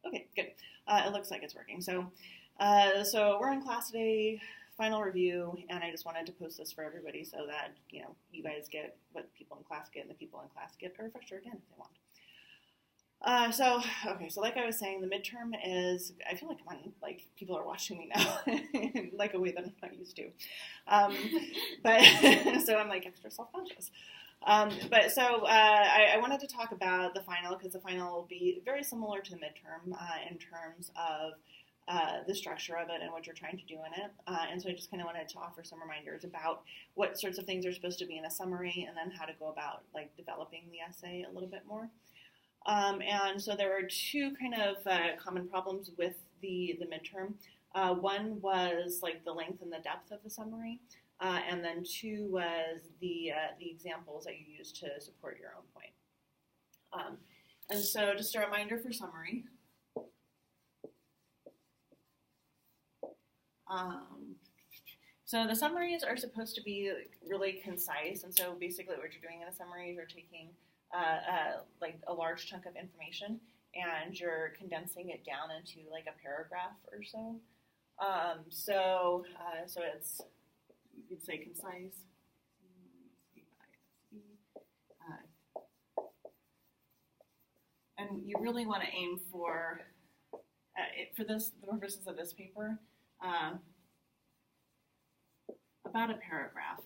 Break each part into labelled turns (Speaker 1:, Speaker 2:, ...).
Speaker 1: Okay, good. It looks like it's working. So we're in class today, final review, and I just wanted to post this for everybody so that you guys get what people in class get, and the people in class get a refresher again if they want. So like I was saying, the midterm is, I feel like people are watching me now in like a way that I'm not used to. But so I'm like extra self-conscious. I wanted to talk about the final because the final will be very similar to the midterm in terms of the structure of it and what you're trying to do in it. And so I just kind of wanted to offer some reminders about what sorts of things are supposed to be in a summary and then how to go about like developing the essay a little bit more. And so there were two kind of common problems with the midterm. One was like the length and the depth of the summary, and then two was the examples that you use to support your own point. And so just a reminder for summary. So the summaries are supposed to be really concise, and so basically what you're doing in a summary is you're taking like a large chunk of information and you're condensing it down into like a paragraph or so. So it's, you could say concise. And you really want to aim for the purposes of this paper, about a paragraph.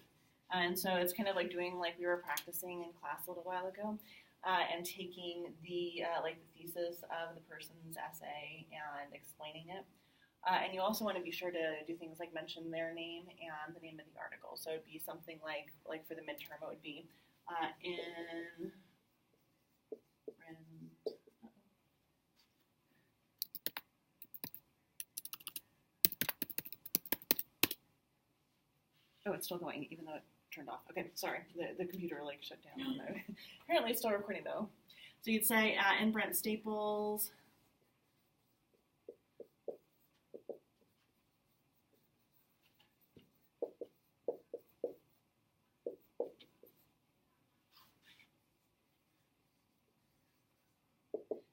Speaker 1: And so it's kind of like doing like we were practicing in class a little while ago, and taking the thesis of the person's essay and explaining it. And you also want to be sure to do things like mention their name and the name of the article. So it'd be something like for the midterm, it would be Oh, it's still going, even though it turned off. Okay, sorry. The computer like shut down. Apparently it's still recording though. So you'd say in Brent Staples.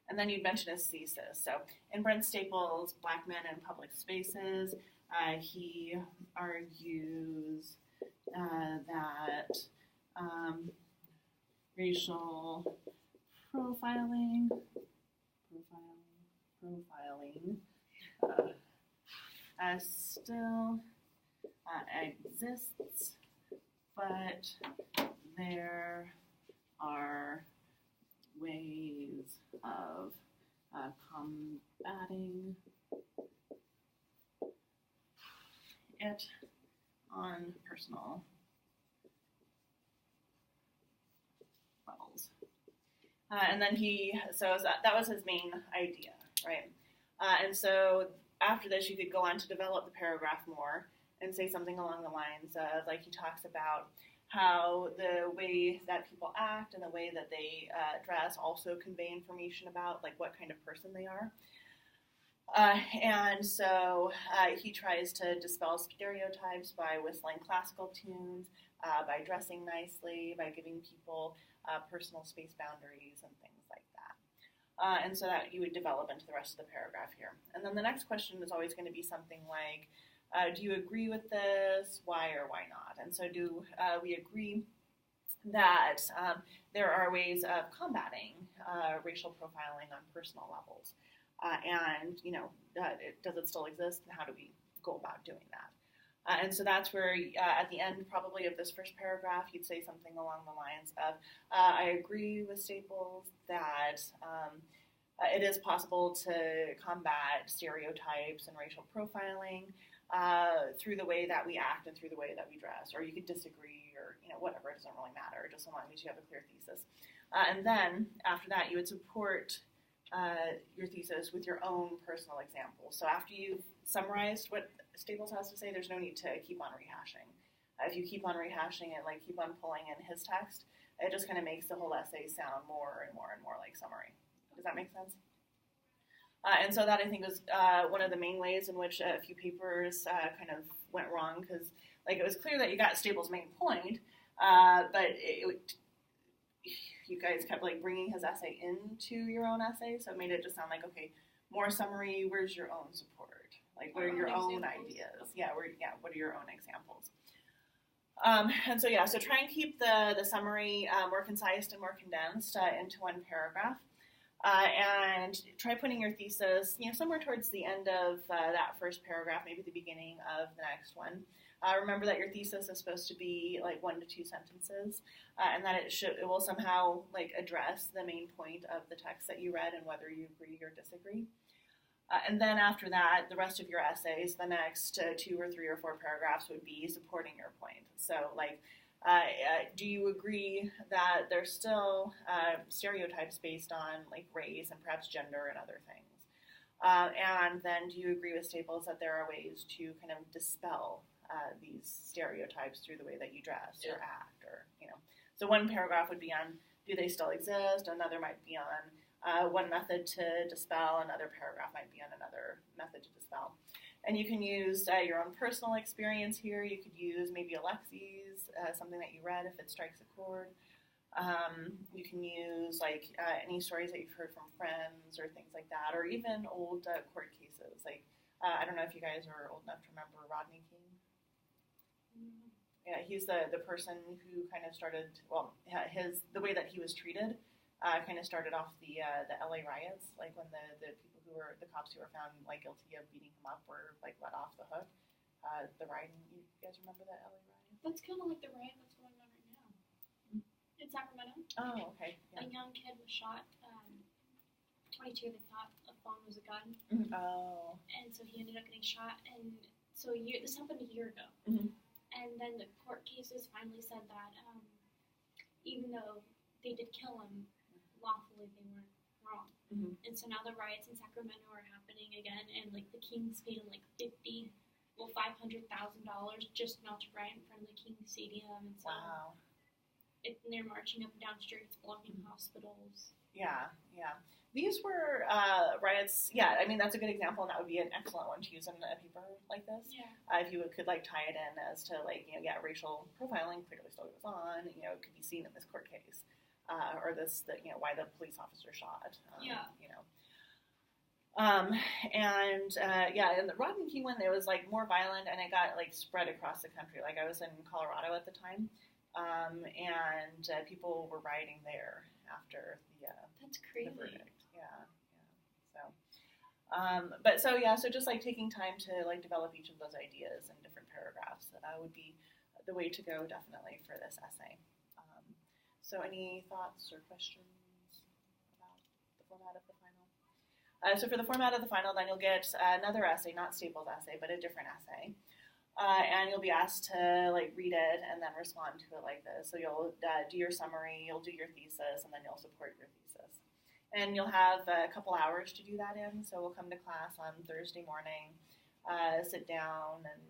Speaker 1: And then you'd mention his thesis. So in Brent Staples' Black Men in Public Spaces, he argues that racial profiling still exists, but there are ways of combating it on personal levels. And then that was his main idea, right? And so after this, you could go on to develop the paragraph more and say something along the lines of, like, he talks about how the way that people act and the way that they dress also convey information about, like, what kind of person they are. And so he tries to dispel stereotypes by whistling classical tunes, by dressing nicely, by giving people personal space boundaries and things like that. And so that you would develop into the rest of the paragraph here. And then the next question is always going to be something like, do you agree with this? Why or why not? And so do we agree that there are ways of combating racial profiling on personal levels? And, does it still exist, and how do we go about doing that? And so that's where, at the end probably of this first paragraph, you'd say something along the lines of, I agree with Staples that it is possible to combat stereotypes and racial profiling through the way that we act and through the way that we dress. Or you could disagree, or, whatever, it doesn't really matter, just so long as you have a clear thesis. And then, after that, you would support your thesis with your own personal example. So after you've summarized what Staples has to say, there's no need to keep on rehashing. If you keep on rehashing and keep on pulling in his text, it just kind of makes the whole essay sound more and more and more like summary. Does that make sense? And so that, I think, was one of the main ways in which a few papers kind of went wrong, because it was clear that you got Staples' main point, but you guys kept bringing his essay into your own essay, so it made it just sound like, okay, More summary, where's your own support? Like, what are your own ideas? Yeah, what are your own examples? And so, so try and keep the summary more concise and more condensed into one paragraph. And try putting your thesis, somewhere towards the end of that first paragraph, maybe the beginning of the next one. Remember that your thesis is supposed to be like 1 to 2 sentences, and that it will somehow like address the main point of the text that you read and whether you agree or disagree. And then after that, the rest of your essays, the next 2 or 3 or 4 paragraphs would be supporting your point. So like, do you agree that there's still stereotypes based on like race and perhaps gender and other things? And then do you agree with Staples that there are ways to kind of dispel these stereotypes through the way that you dress or act, or So one paragraph would be on, do they still exist? Another might be on one method to dispel. Another paragraph might be on another method to dispel. And you can use your own personal experience here. You could use maybe Alexi's, something that you read if it strikes a chord. You can use like any stories that you've heard from friends or things like that, or even old court cases. Like I don't know if you guys are old enough to remember Rodney King. Mm-hmm. Yeah, he's the person who kind of started. Well, the way that he was treated kind of started off the LA riots, like when the people who were the cops who were found like guilty of beating him up were like let off the hook. The rioting. You guys remember that LA riot?
Speaker 2: That's kind of like the riot that's going on right now in Sacramento.
Speaker 1: Oh, okay. Yeah.
Speaker 2: A young kid was shot. 22. They thought a phone was a gun.
Speaker 1: Mm-hmm. Oh.
Speaker 2: And so he ended up getting shot. And so this happened a year ago.
Speaker 1: Mm-hmm.
Speaker 2: And then the court cases finally said that even though they did kill him, lawfully they weren't wrong.
Speaker 1: Mm-hmm.
Speaker 2: And so now the riots in Sacramento are happening again, and like the Kings paid him like $500,000 just not to riot in front of the King Stadium. And so
Speaker 1: wow.
Speaker 2: They're marching up and down streets, blocking hospitals.
Speaker 1: Yeah. These were riots. Yeah, I mean that's a good example, and that would be an excellent one to use in a paper like this.
Speaker 2: Yeah.
Speaker 1: If you could like tie it in as to like racial profiling clearly still goes on. It could be seen in this court case, or why the police officer shot. And the Rodney King one, it was like more violent, and it got like spread across the country. Like I was in Colorado at the time, and people were rioting there after
Speaker 2: that's crazy.
Speaker 1: The verdict. So just like taking time to like develop each of those ideas in different paragraphs would be the way to go definitely for this essay. So any thoughts or questions about the format of the final? So for the format of the final, then you'll get another essay, not Staples' essay, but a different essay. And you'll be asked to like read it and then respond to it like this. So you'll do your summary, you'll do your thesis, and then you'll support your thesis. And you'll have a couple hours to do that in. So we'll come to class on Thursday morning, sit down, and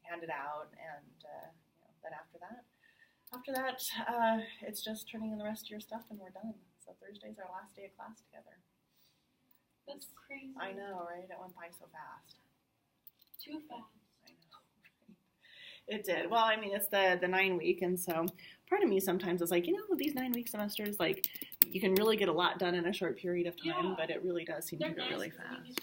Speaker 1: hand it out, and then after that, it's just turning in the rest of your stuff, and we're done. So Thursday's our last day of class together.
Speaker 2: That's crazy.
Speaker 1: I know, right? It went by so fast.
Speaker 2: Too fast.
Speaker 1: I know. It did. Well, I mean, it's the 9-week, and so part of me sometimes is like, these 9-week semesters, like, you can really get a lot done in a short period of time, but it really does seem to go really fast.